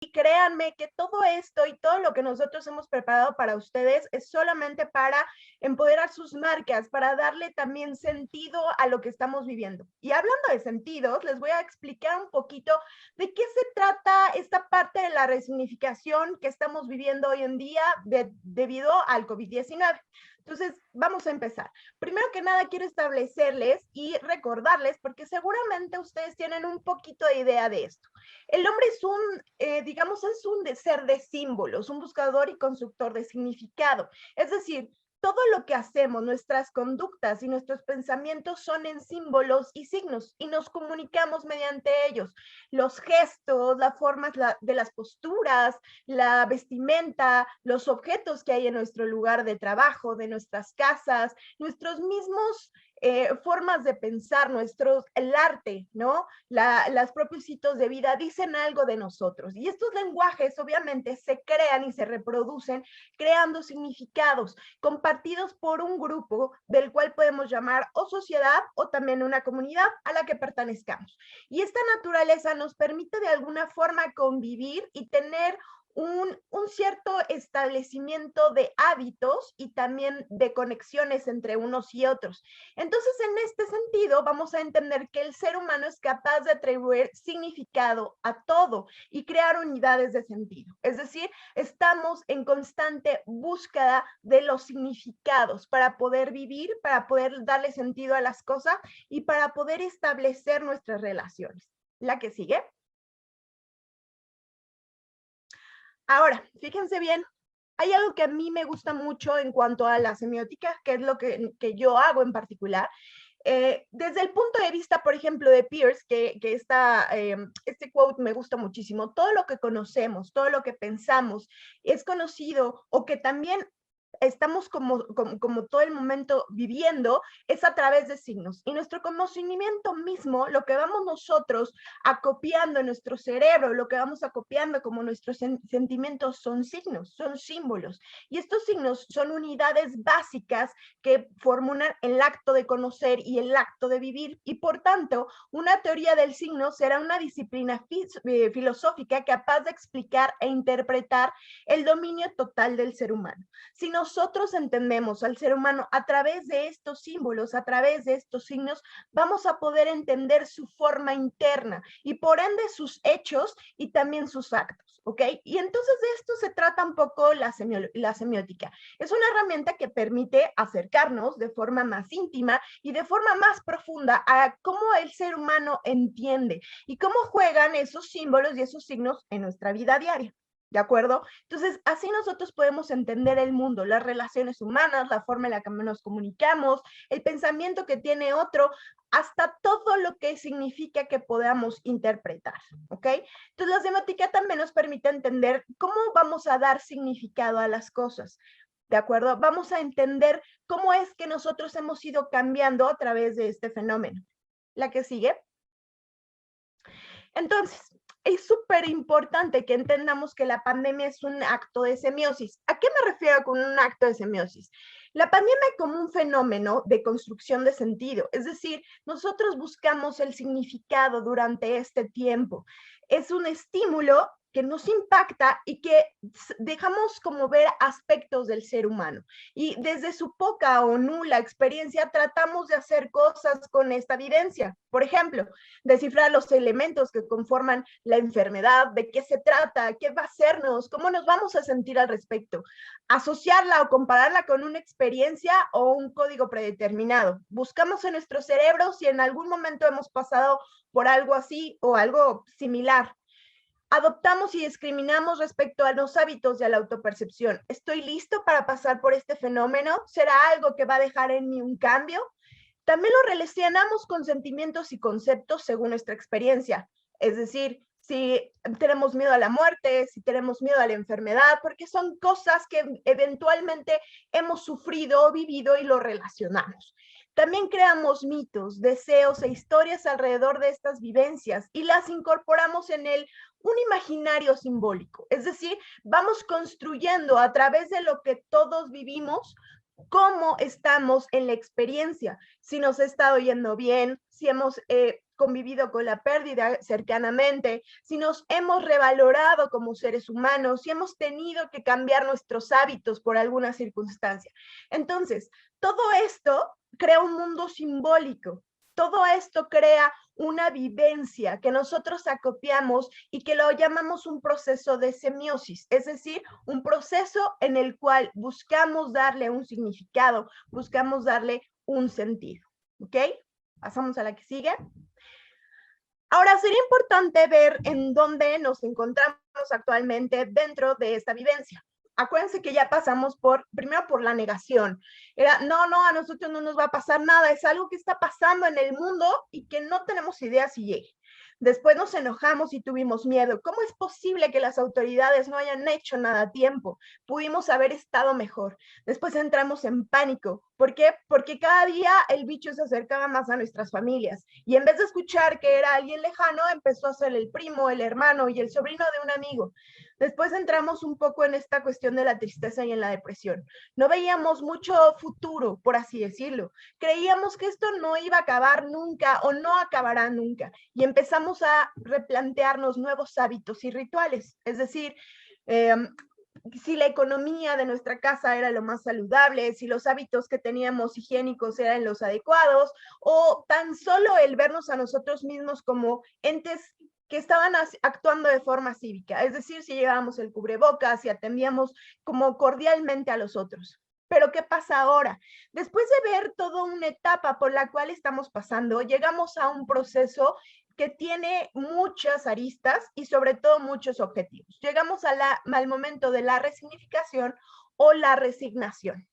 Y créanme que todo esto y todo lo que nosotros hemos preparado para ustedes es solamente para empoderar sus marcas, para darle también sentido a lo que estamos viviendo. Y hablando de sentidos, les voy a explicar un poquito de qué se trata esta parte de la resignificación que estamos viviendo hoy en día debido al COVID-19. Entonces, vamos a empezar. Primero que nada, quiero establecerles y recordarles, porque seguramente ustedes tienen un poquito de idea de esto. El hombre es digamos, es un ser de símbolos, un buscador y constructor de significado. Es decir, todo lo que hacemos, nuestras conductas y nuestros pensamientos son en símbolos y signos y nos comunicamos mediante ellos. Los gestos, las formas de las posturas, la vestimenta, los objetos que hay en nuestro lugar de trabajo, de nuestras casas, nuestros mismos formas de pensar, el arte, ¿no? Los propios hitos de vida dicen algo de nosotros. Y estos lenguajes obviamente se crean y se reproducen creando significados compartidos por un grupo del cual podemos llamar o sociedad o también una comunidad a la que pertenezcamos. Y esta naturaleza nos permite de alguna forma convivir y tener un cierto establecimiento de hábitos y también de conexiones entre unos y otros. Entonces, en este sentido, vamos a entender que el ser humano es capaz de atribuir significado a todo y crear unidades de sentido. Es decir, estamos en constante búsqueda de los significados para poder vivir, para poder darle sentido a las cosas y para poder establecer nuestras relaciones. La que sigue. Ahora, fíjense bien, hay algo que a mí me gusta mucho en cuanto a la semiótica, que es lo que yo hago en particular. Desde el punto de vista, por ejemplo, de Peirce, este quote me gusta muchísimo, todo lo que conocemos, todo lo que pensamos es conocido o que también estamos como todo el momento viviendo, es a través de signos. Y nuestro conocimiento mismo, lo que vamos nosotros acopiando en nuestro cerebro, lo que vamos acopiando como nuestros sentimientos son signos, son símbolos. Y estos signos son unidades básicas que forman el acto de conocer y el acto de vivir. Y por tanto, una teoría del signo será una disciplina filosófica capaz de explicar e interpretar el dominio total del ser humano. Si nosotros entendemos al ser humano a través de estos símbolos, a través de estos signos, vamos a poder entender su forma interna y por ende sus hechos y también sus actos, ¿ok? Y entonces de esto se trata un poco la semiótica. Es una herramienta que permite acercarnos de forma más íntima y de forma más profunda a cómo el ser humano entiende y cómo juegan esos símbolos y esos signos en nuestra vida diaria. ¿De acuerdo? Entonces, así nosotros podemos entender el mundo, las relaciones humanas, la forma en la que nos comunicamos, el pensamiento que tiene otro, hasta todo lo que significa que podamos interpretar, ¿ok? Entonces, la semiótica también nos permite entender cómo vamos a dar significado a las cosas, ¿de acuerdo? Vamos a entender cómo es que nosotros hemos ido cambiando a través de este fenómeno. La que sigue. Entonces, es súper importante que entendamos que la pandemia es un acto de semiosis. ¿A qué me refiero con un acto de semiosis? La pandemia como un fenómeno de construcción de sentido, es decir, nosotros buscamos el significado durante este tiempo. Es un estímulo que nos impacta y que dejamos como ver aspectos del ser humano. Y desde su poca o nula experiencia tratamos de hacer cosas con esta evidencia. Por ejemplo, descifrar los elementos que conforman la enfermedad, de qué se trata, qué va a hacernos, cómo nos vamos a sentir al respecto, asociarla o compararla con una experiencia o un código predeterminado. Buscamos en nuestro cerebro si en algún momento hemos pasado por algo así o algo similar. Adoptamos y discriminamos respecto a los hábitos y a la autopercepción. ¿Estoy listo para pasar por este fenómeno? ¿Será algo que va a dejar en mí un cambio? También lo relacionamos con sentimientos y conceptos según nuestra experiencia. Es decir, si tenemos miedo a la muerte, si tenemos miedo a la enfermedad, porque son cosas que eventualmente hemos sufrido o vivido y lo relacionamos. También creamos mitos, deseos e historias alrededor de estas vivencias y las incorporamos en un imaginario simbólico. Es decir, vamos construyendo a través de lo que todos vivimos cómo estamos en la experiencia, si nos ha estado yendo bien, si hemos convivido con la pérdida cercanamente, si nos hemos revalorado como seres humanos, si hemos tenido que cambiar nuestros hábitos por alguna circunstancia. Entonces, todo esto crea un mundo simbólico. Todo esto crea una vivencia que nosotros acopiamos y que lo llamamos un proceso de semiosis, es decir, un proceso en el cual buscamos darle un significado, buscamos darle un sentido. ¿Ok? Pasamos a la que sigue. Ahora, sería importante ver en dónde nos encontramos actualmente dentro de esta vivencia. Acuérdense que ya pasamos primero por la negación. Era, no, a nosotros no nos va a pasar nada, es algo que está pasando en el mundo y que no tenemos idea si llegue. Después nos enojamos y tuvimos miedo. ¿Cómo es posible que las autoridades no hayan hecho nada a tiempo? Pudimos haber estado mejor. Después entramos en pánico. ¿Por qué? Porque cada día el bicho se acercaba más a nuestras familias. Y en vez de escuchar que era alguien lejano, empezó a ser el primo, el hermano y el sobrino de un amigo. Después entramos un poco en esta cuestión de la tristeza y en la depresión. No veíamos mucho futuro, por así decirlo. Creíamos que esto no iba a acabar nunca o no acabará nunca. Y empezamos a replantearnos nuevos hábitos y rituales. Es decir, si la economía de nuestra casa era lo más saludable, si los hábitos que teníamos higiénicos eran los adecuados, o tan solo el vernos a nosotros mismos como entes que estaban actuando de forma cívica, es decir, si llevábamos el cubrebocas, si atendíamos como cordialmente a los otros. Pero ¿qué pasa ahora? Después de ver toda una etapa por la cual estamos pasando, llegamos a un proceso que tiene muchas aristas y sobre todo muchos objetivos. Llegamos al momento de la resignificación o la resignación.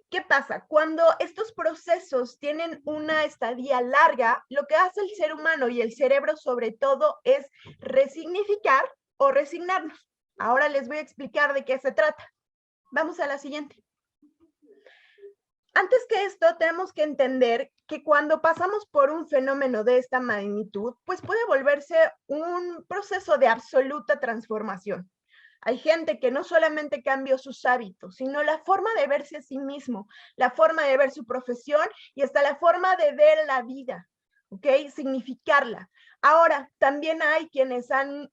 ¿Qué pasa? Cuando estos procesos tienen una estadía larga, lo que hace el ser humano y el cerebro sobre todo es resignificar o resignarnos. Ahora les voy a explicar de qué se trata. Vamos a la siguiente. Antes que esto, tenemos que entender que cuando pasamos por un fenómeno de esta magnitud, pues puede volverse un proceso de absoluta transformación. Hay gente que no solamente cambió sus hábitos, sino la forma de verse a sí mismo, la forma de ver su profesión y hasta la forma de ver la vida, ¿ok? Significarla. Ahora, también hay quienes han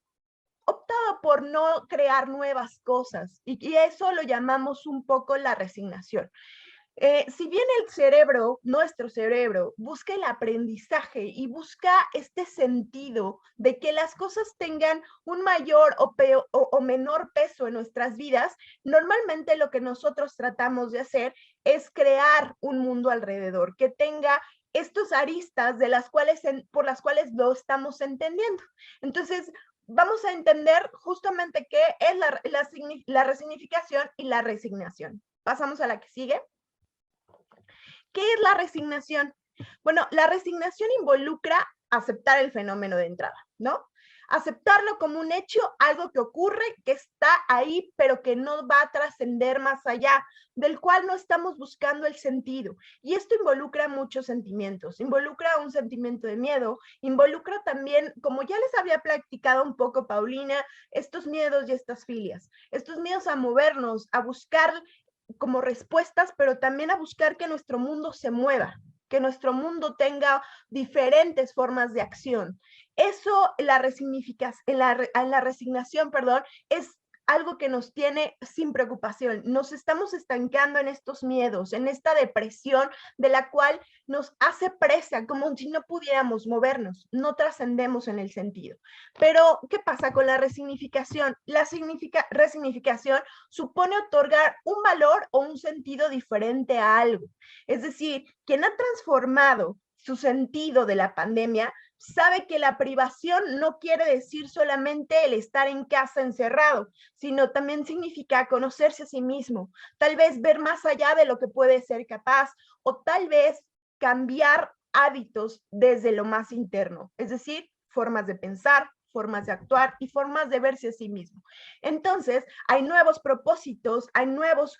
optado por no crear nuevas cosas y eso lo llamamos un poco la resignación. Si bien el cerebro, nuestro cerebro, busca el aprendizaje y busca este sentido de que las cosas tengan un mayor o menor peso en nuestras vidas, normalmente lo que nosotros tratamos de hacer es crear un mundo alrededor que tenga estos aristas de las cuales por las cuales lo estamos entendiendo. Entonces, vamos a entender justamente qué es la resignificación y la resignación. Pasamos a la que sigue. ¿Qué es la resignación? Bueno, la resignación involucra aceptar el fenómeno de entrada, ¿no? Aceptarlo como un hecho, algo que ocurre, que está ahí, pero que no va a trascender más allá, del cual no estamos buscando el sentido. Y esto involucra muchos sentimientos, involucra un sentimiento de miedo, involucra también, como ya les había platicado un poco Paulina, estos miedos y estas filias, estos miedos a movernos, a buscar como respuestas, pero también a buscar que nuestro mundo se mueva, que nuestro mundo tenga diferentes formas de acción. Eso, la resignación, perdón, es algo que nos tiene sin preocupación. Nos estamos estancando en estos miedos, en esta depresión de la cual nos hace presa, como si no pudiéramos movernos, no trascendemos en el sentido. Pero, ¿qué pasa con la resignificación? La resignificación supone otorgar un valor o un sentido diferente a algo. Es decir, quien ha transformado su sentido de la pandemia sabe que la privación no quiere decir solamente el estar en casa encerrado, sino también significa conocerse a sí mismo, tal vez ver más allá de lo que puede ser capaz o tal vez cambiar hábitos desde lo más interno, es decir, formas de pensar, formas de actuar y formas de verse a sí mismo. Entonces, hay nuevos propósitos, hay nuevos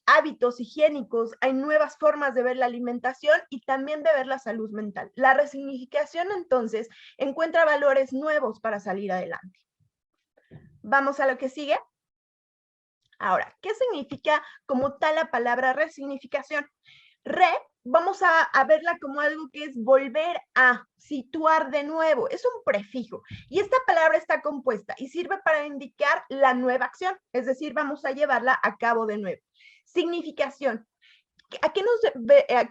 hábitos higiénicos, hay nuevas formas de ver la alimentación y también de ver la salud mental. La resignificación, entonces, encuentra valores nuevos para salir adelante. Vamos a lo que sigue. Ahora, ¿qué significa como tal la palabra resignificación? Vamos a verla como algo que es volver a situar de nuevo. Es un prefijo y esta palabra está compuesta y sirve para indicar la nueva acción, es decir, vamos a llevarla a cabo de nuevo. Significación. ¿A qué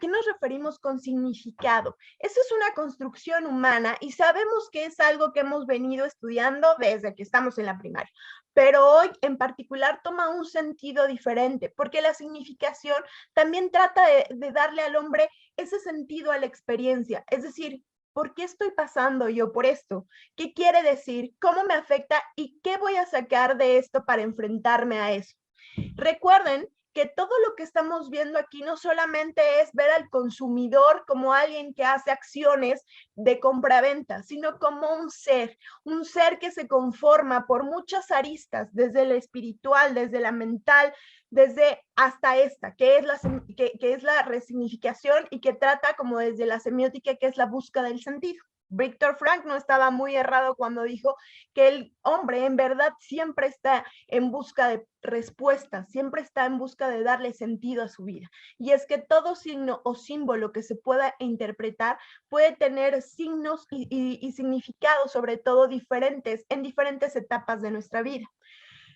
nos referimos con significado? Eso es una construcción humana y sabemos que es algo que hemos venido estudiando desde que estamos en la primaria, pero hoy en particular toma un sentido diferente, porque la significación también trata de darle al hombre ese sentido a la experiencia, es decir, ¿por qué estoy pasando yo por esto? ¿Qué quiere decir? ¿Cómo me afecta? ¿Y qué voy a sacar de esto para enfrentarme a eso? Recuerden que todo lo que estamos viendo aquí no solamente es ver al consumidor como alguien que hace acciones de compra-venta, sino como un ser que se conforma por muchas aristas, desde la espiritual, desde la mental, desde hasta esta, que es la resignificación y que trata como desde la semiótica, que es la búsqueda del sentido. Víctor Frank no estaba muy errado cuando dijo que el hombre en verdad siempre está en busca de respuestas, siempre está en busca de darle sentido a su vida. Y es que todo signo o símbolo que se pueda interpretar puede tener signos y significados, sobre todo diferentes, en diferentes etapas de nuestra vida.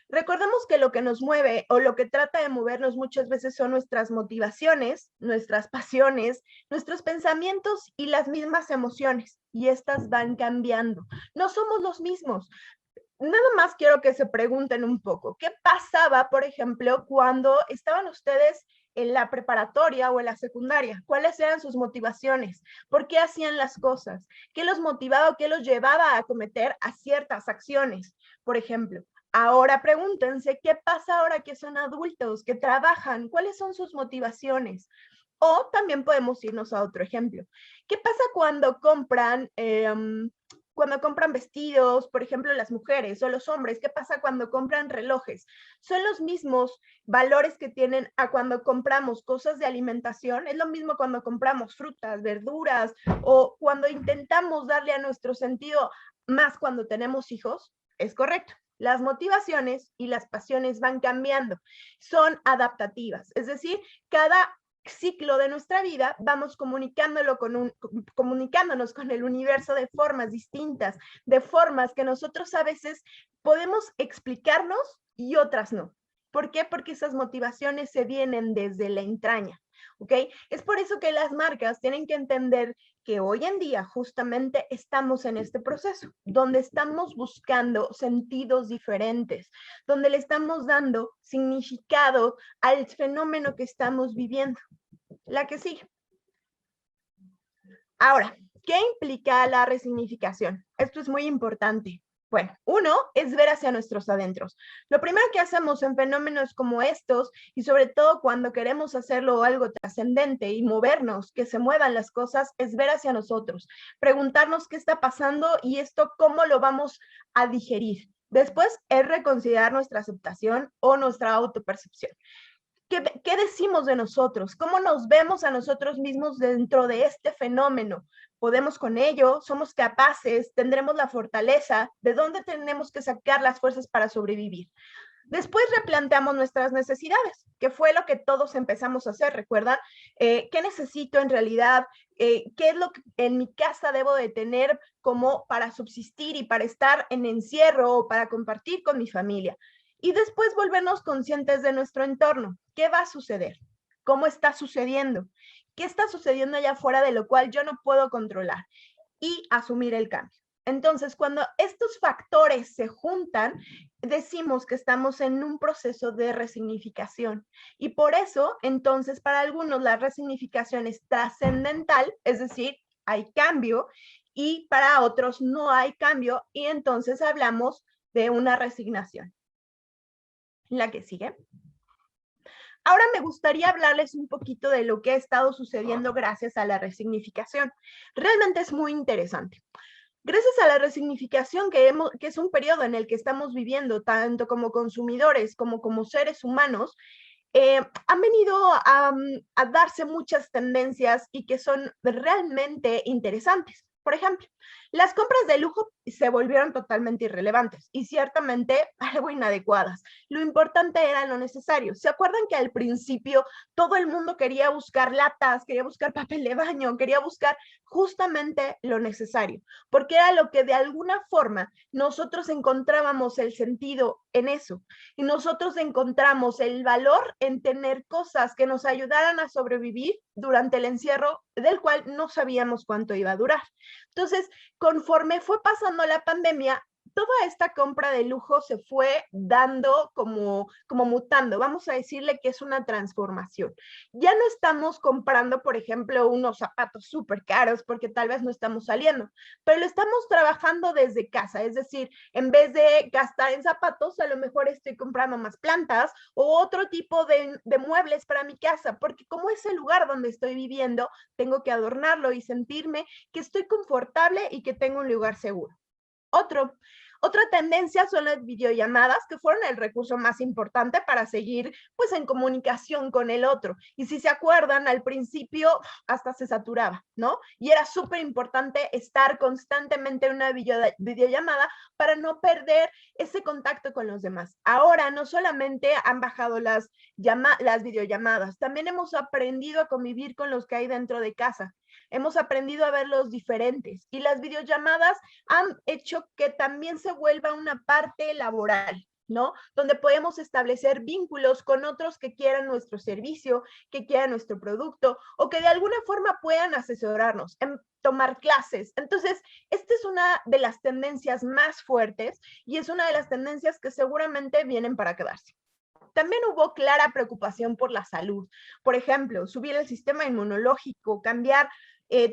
Recordemos que lo que nos mueve o lo que trata de movernos muchas veces son nuestras motivaciones, nuestras pasiones, nuestros pensamientos y las mismas emociones. Y estas van cambiando. No somos los mismos. Nada más quiero que se pregunten un poco, ¿qué pasaba, por ejemplo, cuando estaban ustedes en la preparatoria o en la secundaria? ¿Cuáles eran sus motivaciones? ¿Por qué hacían las cosas? ¿Qué los motivaba o qué los llevaba a cometer a ciertas acciones? Por ejemplo, ahora pregúntense, ¿qué pasa ahora que son adultos, que trabajan? ¿Cuáles son sus motivaciones? O también podemos irnos a otro ejemplo. ¿Qué pasa cuando compran vestidos, por ejemplo, las mujeres o los hombres? ¿Qué pasa cuando compran relojes? ¿Son los mismos valores que tienen a cuando compramos cosas de alimentación? Es lo mismo cuando compramos frutas, verduras o cuando intentamos darle a nuestro sentido más cuando tenemos hijos. Es correcto. Las motivaciones y las pasiones van cambiando, son adaptativas, es decir, cada ciclo de nuestra vida vamos comunicándonos con el universo de formas distintas, de formas que nosotros a veces podemos explicarnos y otras no. ¿Por qué? Porque esas motivaciones se vienen desde la entraña, ¿ok? Es por eso que las marcas tienen que entender que hoy en día justamente estamos en este proceso, donde estamos buscando sentidos diferentes, donde le estamos dando significado al fenómeno que estamos viviendo. La que sigue. Ahora, ¿qué implica la resignificación? Esto es muy importante. Bueno, uno es ver hacia nuestros adentros. Lo primero que hacemos en fenómenos como estos, y sobre todo cuando queremos hacerlo algo trascendente y movernos, que se muevan las cosas, es ver hacia nosotros, preguntarnos qué está pasando y esto cómo lo vamos a digerir. Después es reconsiderar nuestra aceptación o nuestra autopercepción. ¿Qué decimos de nosotros? ¿Cómo nos vemos a nosotros mismos dentro de este fenómeno? ¿Podemos con ello? ¿Somos capaces? ¿Tendremos la fortaleza? ¿De dónde tenemos que sacar las fuerzas para sobrevivir? Después replanteamos nuestras necesidades, que fue lo que todos empezamos a hacer, ¿recuerdan? ¿Qué necesito en realidad? ¿Qué es lo que en mi casa debo de tener como para subsistir y para estar en encierro o para compartir con mi familia? Y después volvernos conscientes de nuestro entorno. ¿Qué va a suceder? ¿Cómo está sucediendo? ¿Qué está sucediendo allá afuera de lo cual yo no puedo controlar? Y asumir el cambio. Entonces, cuando estos factores se juntan, decimos que estamos en un proceso de resignificación. Y por eso, entonces, para algunos la resignificación es trascendental, es decir, hay cambio, y para otros no hay cambio, y entonces hablamos de una resignación. La que sigue. Ahora me gustaría hablarles un poquito de lo que ha estado sucediendo gracias a la resignificación. Realmente es muy interesante. Gracias a la resignificación, que es un periodo en el que estamos viviendo, tanto como consumidores como seres humanos, han venido a darse muchas tendencias y que son realmente interesantes. Por ejemplo, Las compras de lujo se volvieron totalmente irrelevantes y ciertamente algo inadecuadas. Lo importante era lo necesario. ¿Se acuerdan que al principio todo el mundo quería buscar latas, quería buscar papel de baño, quería buscar justamente lo necesario? Porque era lo que de alguna forma nosotros encontrábamos el sentido en eso y nosotros encontramos el valor en tener cosas que nos ayudaran a sobrevivir durante el encierro del cual no sabíamos cuánto iba a durar. Entonces, conforme fue pasando la pandemia, toda esta compra de lujo se fue dando como mutando. Vamos a decirle que es una transformación. Ya no estamos comprando, por ejemplo, unos zapatos súper caros porque tal vez no estamos saliendo, pero lo estamos trabajando desde casa. Es decir, en vez de gastar en zapatos, a lo mejor estoy comprando más plantas o otro tipo de muebles para mi casa, porque como es el lugar donde estoy viviendo, tengo que adornarlo y sentirme que estoy confortable y que tengo un lugar seguro. Otra tendencia son las videollamadas, que fueron el recurso más importante para seguir pues en comunicación con el otro. Y si se acuerdan, al principio hasta se saturaba, ¿no? Y era súper importante estar constantemente en una videollamada para no perder ese contacto con los demás. Ahora no solamente han bajado las videollamadas, también hemos aprendido a convivir con los que hay dentro de casa. Hemos aprendido a verlos diferentes y las videollamadas han hecho que también se vuelva una parte laboral, ¿no? Donde podemos establecer vínculos con otros que quieran nuestro servicio, que quieran nuestro producto o que de alguna forma puedan asesorarnos en tomar clases. Entonces, esta es una de las tendencias más fuertes y es una de las tendencias que seguramente vienen para quedarse. También hubo clara preocupación por la salud. Por ejemplo, subir el sistema inmunológico, cambiar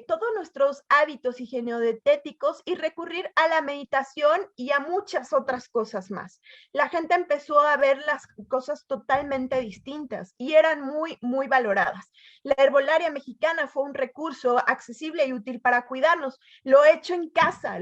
todos nuestros hábitos higienodietéticos y recurrir a la meditación y a muchas otras cosas más. La gente empezó a ver las cosas totalmente distintas y eran muy valoradas. La herbolaria mexicana fue un recurso accesible y útil para cuidarnos. Lo he hecho en casa,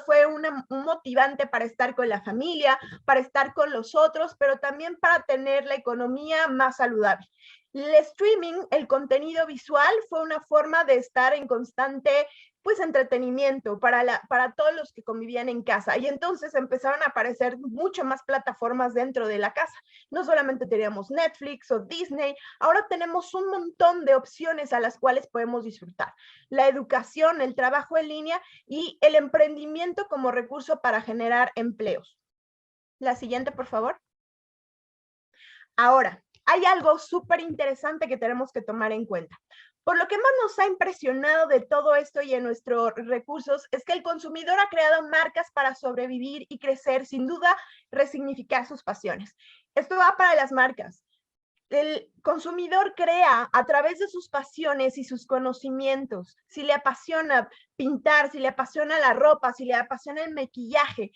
fue un motivante para estar con la familia, para estar con los otros, pero también para tener la economía más saludable. El streaming, el contenido visual, fue una forma de estar en constante pues entretenimiento para todos los que convivían en casa. Y entonces empezaron a aparecer mucho más plataformas dentro de la casa. No solamente teníamos Netflix o Disney, ahora tenemos un montón de opciones a las cuales podemos disfrutar. La educación, el trabajo en línea y el emprendimiento como recurso para generar empleos. La siguiente, por favor. Ahora, hay algo súper interesante que tenemos que tomar en cuenta. Por lo que más nos ha impresionado de todo esto y en nuestros recursos es que el consumidor ha creado marcas para sobrevivir y crecer, sin duda, resignificar sus pasiones. Esto va para las marcas. El consumidor crea a través de sus pasiones y sus conocimientos. Si le apasiona pintar, si le apasiona la ropa, si le apasiona el maquillaje,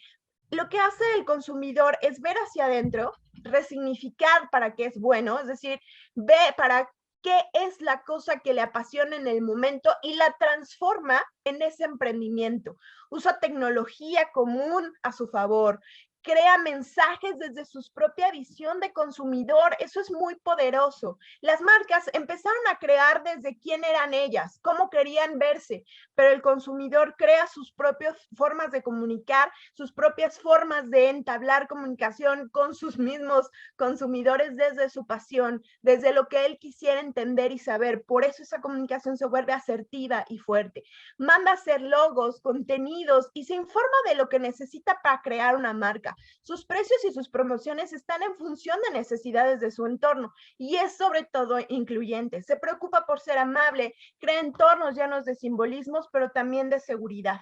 lo que hace el consumidor es ver hacia adentro, resignificar para qué es bueno, es decir, ve para qué es la cosa que le apasiona en el momento y la transforma en ese emprendimiento. Usa tecnología común a su favor, crea mensajes desde su propia visión de consumidor. Eso es muy poderoso. Las marcas empezaron a crear desde quién eran ellas, cómo querían verse, pero el consumidor crea sus propias formas de comunicar, sus propias formas de entablar comunicación con sus mismos consumidores desde su pasión, desde lo que él quisiera entender y saber. Por eso esa comunicación se vuelve asertiva y fuerte. Manda a hacer logos, contenidos y se informa de lo que necesita para crear una marca. Sus precios y sus promociones están en función de necesidades de su entorno y es sobre todo incluyente. Se preocupa por ser amable, crea entornos llenos de simbolismos, pero también de seguridad.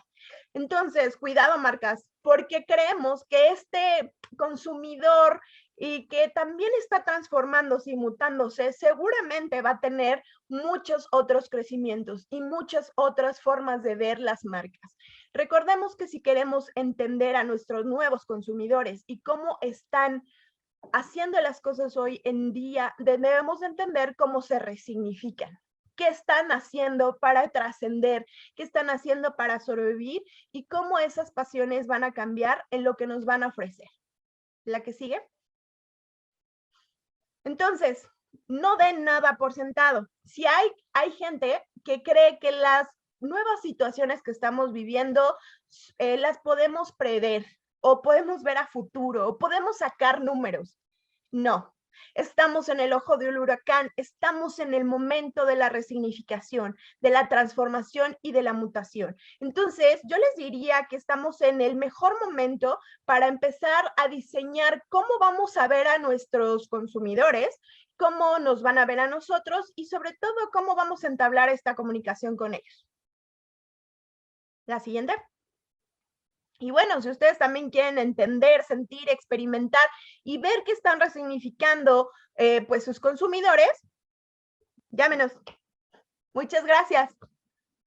Entonces, cuidado marcas, porque creemos que este consumidor y que también está transformándose y mutándose, seguramente va a tener muchos otros crecimientos y muchas otras formas de ver las marcas. Recordemos que si queremos entender a nuestros nuevos consumidores y cómo están haciendo las cosas hoy en día, debemos entender cómo se resignifican. ¿Qué están haciendo para trascender? ¿Qué están haciendo para sobrevivir? Y cómo esas pasiones van a cambiar en lo que nos van a ofrecer. ¿La que sigue? Entonces, no den nada por sentado. Si hay gente que cree que las nuevas situaciones que estamos viviendo las podemos prever o podemos ver a futuro o podemos sacar números. No, estamos en el ojo del huracán, estamos en el momento de la resignificación, de la transformación y de la mutación. Entonces, yo les diría que estamos en el mejor momento para empezar a diseñar cómo vamos a ver a nuestros consumidores, cómo nos van a ver a nosotros y sobre todo cómo vamos a entablar esta comunicación con ellos. La siguiente. Y bueno, si ustedes también quieren entender, sentir, experimentar y ver qué están resignificando pues sus consumidores, llámenos. Muchas gracias.